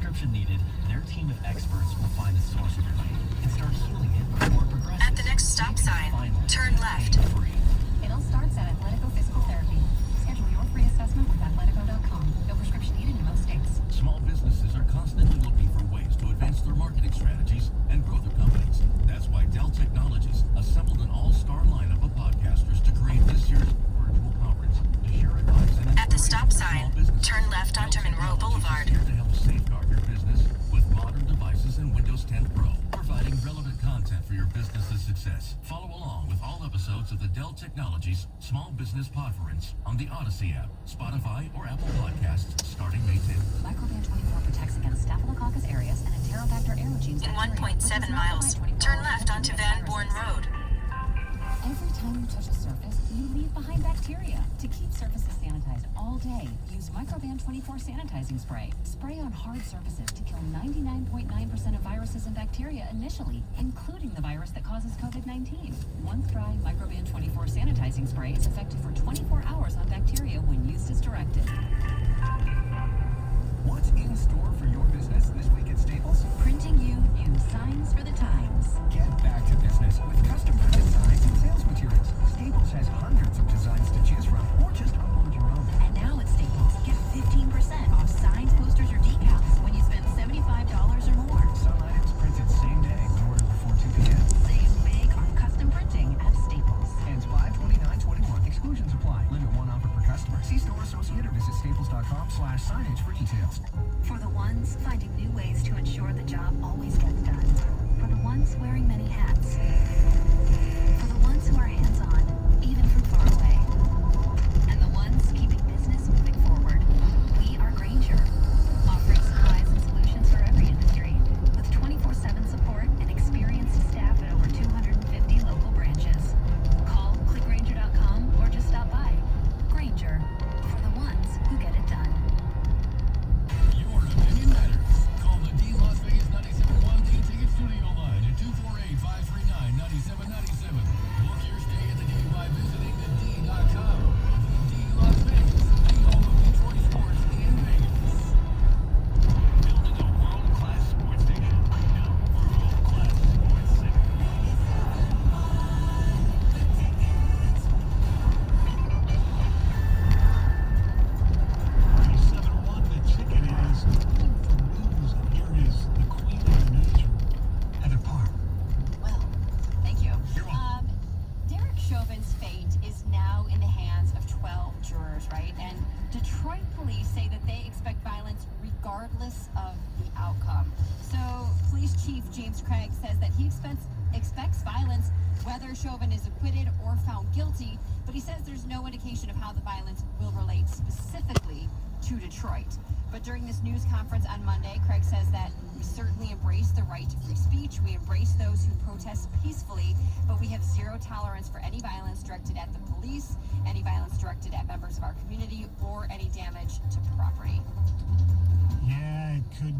prescription needed, their team of experts will find the source of your pain and start healing it before it progresses. At the next stop sign, turn left. Pain-free. It all starts at Athletico Physical Therapy. Schedule your free assessment with athletico.com. No prescription needed in most states. Small businesses are constantly looking for ways to advance their marketing strategies and grow their companies. That's why Dell Technologies assembled an all-star lineup of podcasters to create this year's virtual conference to share advice and At the stop inspiration for small sign, businesses. turn left onto Dell Monroe Technologies Boulevard. is here to help safeguard your business with modern devices and Windows 10 Pro, providing relevant content for your business's success. Follow along with all episodes of the Dell Technologies Small Business Podference on the Odyssey app, Spotify, or Apple Podcasts starting May 10th. Microban 24 protects against Staphylococcus aureus and Enterobacter aerogenes. In 1.7 miles, turn left onto Van Born Road. Every time you touch a surface, you leave behind bacteria. To keep surfaces sanitized all day, use Microban 24 sanitizing spray. Spray on hard surfaces to kill 99.9% of viruses and bacteria initially, including the virus that causes COVID-19. Once dry, Microban 24 sanitizing spray is effective for 24 hours on bacteria when used as directed. What's in store for your business this week at Staples? Printing you new signs for the times. Get back to business with custom printed signs and sales materials. Staples has hundreds of designs to choose from, or just upload your own. And now at Staples, get 15% off signs, posters, or decals when you spend $75 or more. Some items printed same day when ordered before 2 p.m. Save big on custom printing at Staples. Ends 5/29/21. Exclusions apply. Limit one offer per customer. See store associate or visit staples.com/signage for details. For the ones finding new ways to ensure the job always gets done. For the ones wearing many hats. For the ones who are hands-on, even from far away. And the ones keeping business moving forward. We are Grainger, offering supplies and solutions for every industry, with 24/7 support and experienced staff at over 250 local branches. Call clickgrainger.com or just stop by. Grainger, for the ones who get it done. Your opinion matters. Call the D Las Vegas 97.1 D-Ticket Studio line at 248-539-9797. Book your stay at the D by visiting the D.com. The D Las Vegas, the home of Detroit sports in Vegas. Building a world-class sports station. Now, world-class sports center. 97.1, the ticket is time for news, and here is the queen of the newsroom, Heather Parr. Well, thank you. You're welcome. Derek Chauvin's fate is now in the hands of 12 jurors, right? And Detroit police say that they expect violence regardless of the outcome. So, Police Chief James Craig says that he expects violence whether Chauvin is acquitted or found guilty, but he says there's no indication of how the violence will relate specifically to Detroit. But during this news conference on Monday, Craig says that we certainly embrace the right to free speech. We embrace those who protest peacefully, but we have zero tolerance for any violence directed at the police, any violence directed at members of our community, or any damage to property. Yeah, it could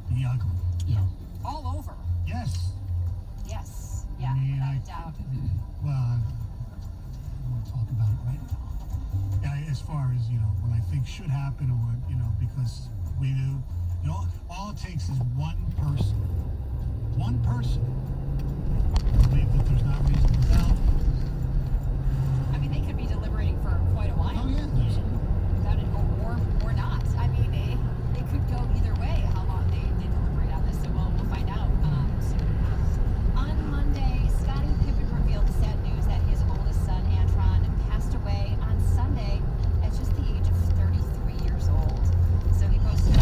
be ugly. Yeah. All over. Yes. Yes. Yeah, Yeah, without a doubt. Well, I won't talk about it right now. Yeah, as far as, what I think should happen or what, because we do, all it takes is one person to believe that there's not reasonable doubt. I mean, they could be deliberating for quite a while. Oh, yeah. Without it, or not. I mean, it could go either way, how long they deliberate on this. So we'll find out soon. On Monday, Scottie Pippen revealed the sad news that his oldest son, Antron, passed away on Sunday at just the age of 33 years old. So he posted a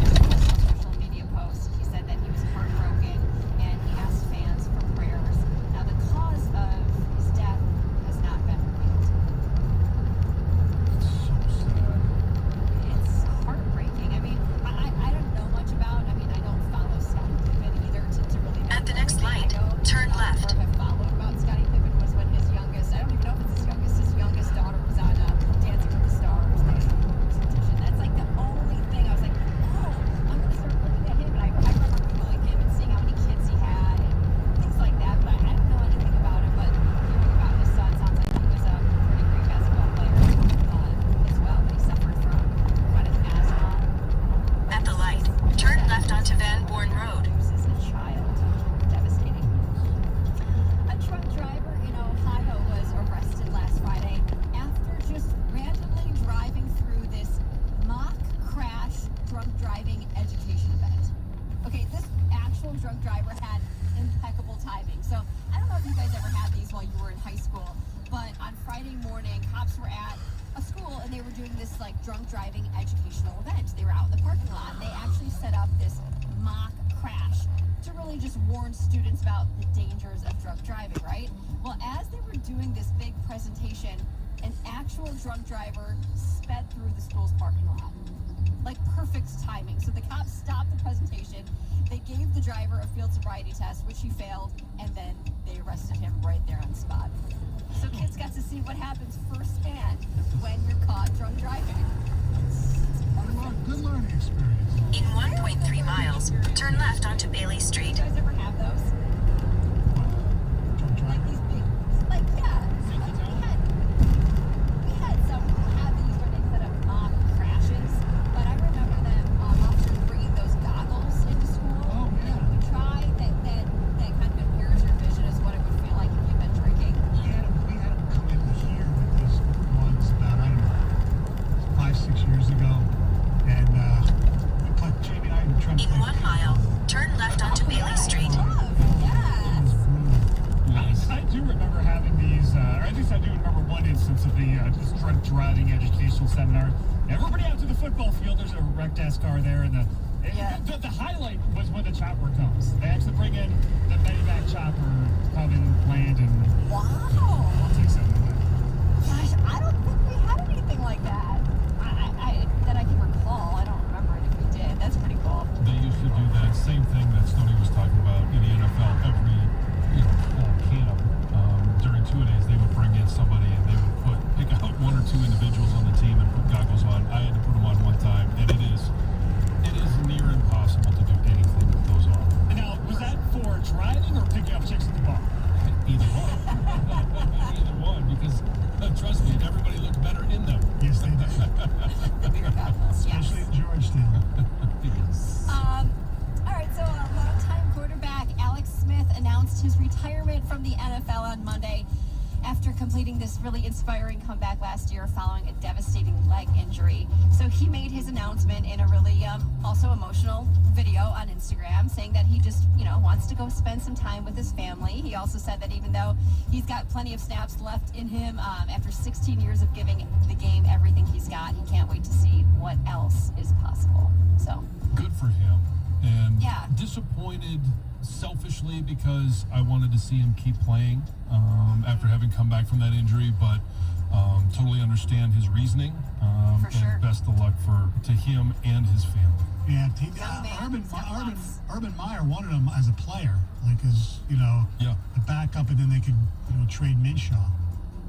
social media post. He said that he was heartbroken and he asked fans for prayers. Now, the cause of his death like drunk driving educational event. They were out in the parking lot. They actually set up this mock crash to really just warn students about the dangers of drunk driving, right? Well, as they were doing this big presentation, an actual drunk driver sped through the school's parking lot. Like perfect timing. So the cops stopped the presentation. They gave the driver a field sobriety test, which he failed, and then they arrested him right there on the spot. So kids got to see what happens firsthand when you're caught drunk driving. Good learning experience. In 1.3 miles, turn left onto Bailey You Street. guys ever have those? Drunk Like driving. these big, like, yeah. We had some who had these where they set up mock crashes, but I remember them officers bringing those goggles into school. Oh, yeah. And we tried that kind of impairs your vision is what it would feel like if you've been drinking. We had them come in here with these ones about, I don't know, 5-6 years ago. And we put Jamie and I in Trump. In 1 mile, turn left onto Bailey Street. Love, yes. I do remember having these, or at least I do remember one instance of the just drunk driving educational seminar. Everybody out to the football field. There's a wrecked ass car there, and the highlight was when the chopper comes. They actually bring in the medevac chopper, come and land, and Wow. take something of that. Gosh, I don't think we had anything like that. That I can recall. I don't remember it if we did. That's pretty cool. They used to do that same thing that Stoney was talking about in the NFL every fall camp. During 2-a-days, they would bring in somebody and they would pick out 1 or 2 individuals on the team and put goggles on. I had to put them on one time, and it is near impossible to do anything with those on. And now, was that for driving or picking up chicks at the bar? Either one. Either one, because trust me, everybody looked better in them. Yes, they did. The beer goggles. Yes. Especially in Georgetown. All right, so a longtime quarterback Alex Smith announced his retirement from the NFL on Monday after completing this really inspiring comeback last year following a devastating leg injury. So he made his announcement in a really also emotional video on Instagram, saying that he just, wants to go spend some time with his family. He also said that even though he's got plenty of snaps left in him, after 16 years of giving the game everything he's got, he can't wait to see what else is possible. So Good for him. And Yeah. disappointed selfishly because I wanted to see him keep playing after having come back from that injury, but totally understand his reasoning. For sure. And best of luck to him and his family. Yeah, Young man, he's got lots. Urban Meyer wanted him as a player, like as Yeah, the backup, and then they could trade Minshew.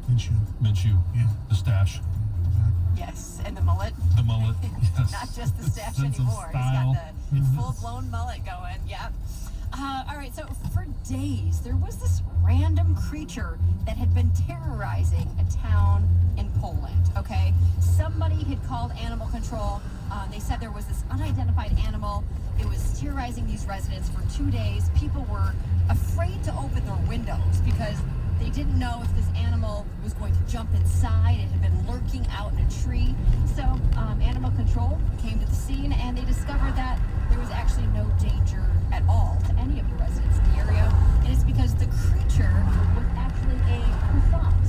Minshew, Yeah. the stash, Exactly. yes, and the mullet. the mullet. Yes. Not just the stash Sense of anymore. style. He's got the full-blown mullet going. Yep. All right, so for days, there was this random creature that had been terrorizing a town in Poland, okay? Somebody had called animal control. They said there was this unidentified animal. It was terrorizing these residents for 2 days. People were afraid to open their windows because they didn't know if this animal was going to jump inside. It had been lurking out in a tree. So animal control came to the scene and they discovered that there was actually no danger at all to any of the residents in the area. And it's because the creature was actually a croissant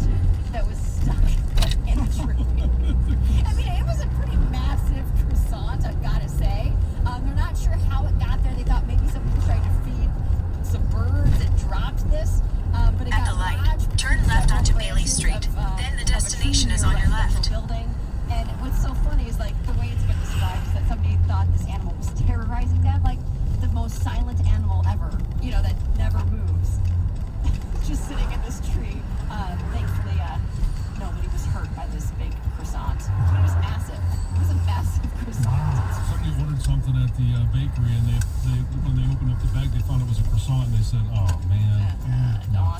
that was stuck in a tree. I mean, it was a pretty massive croissant, I've got to say. They're not sure how it got there. They thought maybe somebody tried to feed some birds and dropped this. But it At got the light, lodged turn between left several onto Bailey branches Street. of, Then the of a destination tree is near on a your residential left. Building. And what's so funny is like the way it's been described is that somebody thought this animal was terrorizing them, like the most silent animal ever, that never moves. Just sitting in this tree. Thankfully, nobody was hurt by this big croissant. But it was massive. It was a massive croissant. Somebody ordered something at the bakery, and they when they opened up the bag, they found it was a croissant, and they said, "Oh man,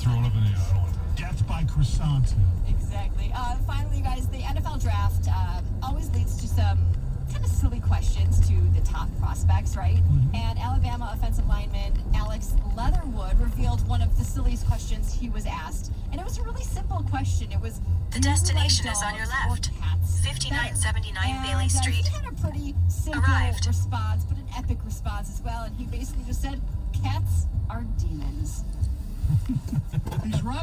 throw it up in the I don't want that." Death by croissant. Exactly. Finally, you guys, the NFL draft always leads to some kind of silly questions to the top prospects, right? And Alabama offensive lineman Alex Leatherwood revealed one of the silliest questions he was asked. And it was a really simple question. It was, The do you destination like is on your dogs or left. cats 5979 better? Bailey And, Street. he had a pretty simple Arrived. response, but an epic response as well. And he basically just said, cats are demons. He's right.